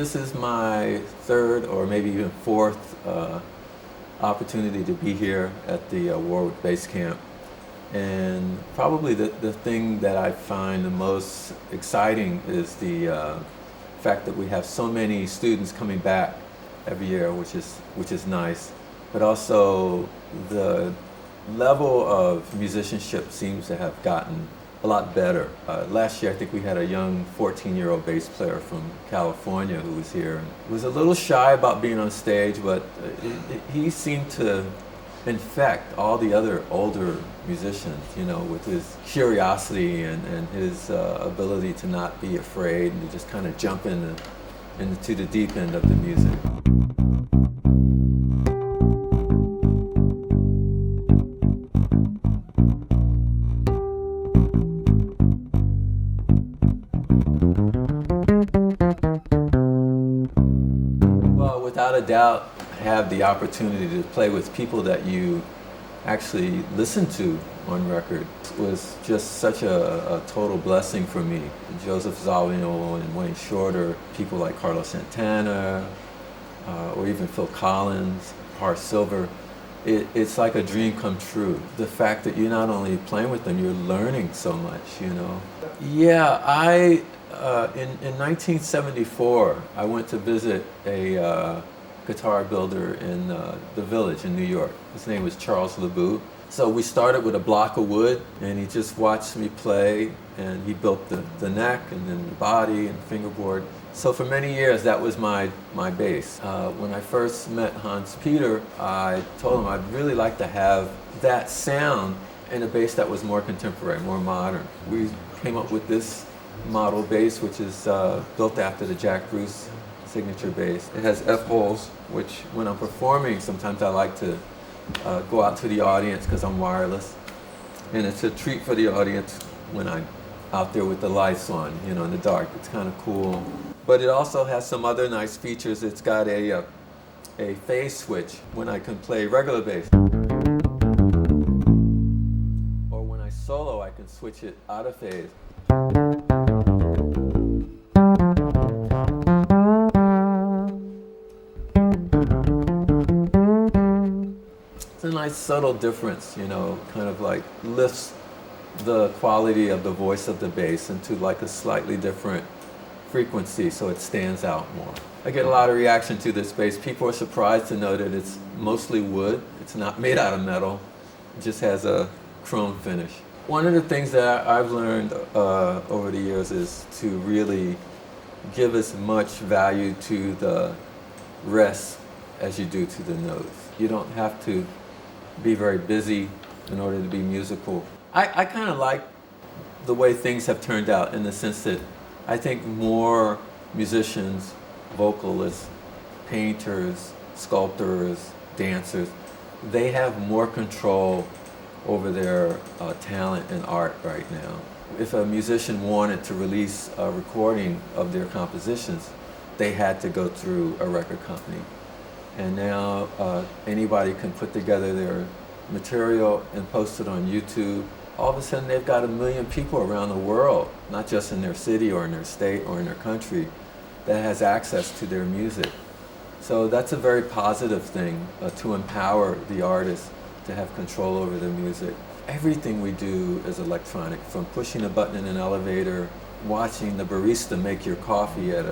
This is my third or maybe even fourth opportunity to be here at the Warwick base camp. And probably the thing that I find the most exciting is the fact that we have so many students coming back every year, which is nice. But also the level of musicianship seems to have gotten a lot better. Last year I think we had a young 14-year-old bass player from California who was here. He was a little shy about being on stage, but he seemed to infect all the other older musicians, you know, with his curiosity and his ability to not be afraid and to just kind of jump into the deep end of the music. Well, without a doubt, have the opportunity to play with people that you actually listen to on record was just such a total blessing for me. Joseph Zawinul and Wayne Shorter, people like Carlos Santana, or even Phil Collins, Horace Silver. It's like a dream come true. The fact that you're not only playing with them, you're learning so much, you know. Yeah, in 1974, I went to visit a guitar builder in the Village in New York. His name was Charles LeBoux. So we started with a block of wood, and he just watched me play, and he built the neck and then the body and the fingerboard. So for many years, that was my bass. When I first met Hans Peter, I told him I'd really like to have that sound in a bass that was more contemporary, more modern. We came up with this model bass, which is built after the Jack Bruce signature bass. It has F-holes, which when I'm performing, sometimes I like to go out to the audience because I'm wireless. And it's a treat for the audience when I'm out there with the lights on, you know, in the dark. It's kind of cool. But it also has some other nice features. It's got a phase switch when I can play regular bass. Or when I solo, I can switch it out of phase. It's a nice subtle difference, you know, kind of like lifts the quality of the voice of the bass into like a slightly different frequency so it stands out more. I get a lot of reaction to this bass. People are surprised to know that it's mostly wood. It's not made out of metal. It just has a chrome finish. One of the things that I've learned over the years is to really give as much value to the rest as you do to the notes. You don't have to be very busy in order to be musical. I kind of like the way things have turned out in the sense that I think more musicians, vocalists, painters, sculptors, dancers, they have more control over their talent and art right now. If a musician wanted to release a recording of their compositions, they had to go through a record company. And now anybody can put together their material and post it on YouTube. All of a sudden they've got 1 million people around the world, not just in their city or in their state or in their country, that has access to their music. So that's a very positive thing, to empower the artist to have control over their music. Everything we do is electronic, from pushing a button in an elevator, watching the barista make your coffee at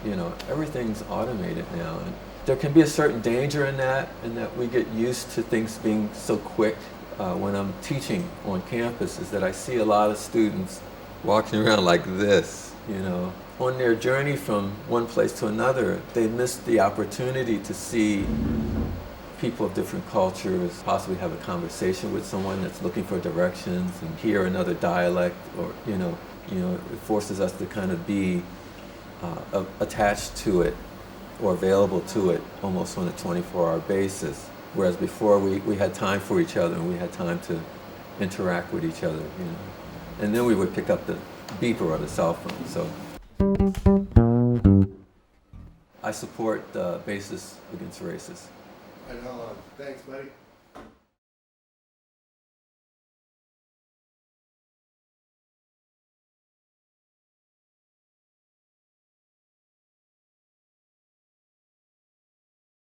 you know, everything's automated now. And there can be a certain danger in that we get used to things being so quick. When I'm teaching on campus, is that I see a lot of students walking around like this, you know. On their journey from one place to another, they miss the opportunity to see people of different cultures, possibly have a conversation with someone that's looking for directions and hear another dialect, or, you know, it forces us to kind of be attached to it or available to it almost on a 24-hour basis. Whereas before we had time for each other and we had time to interact with each other, you know. And then we would pick up the beeper or the cell phone. So I support Bassists Against Racists. Right on. Thanks, buddy.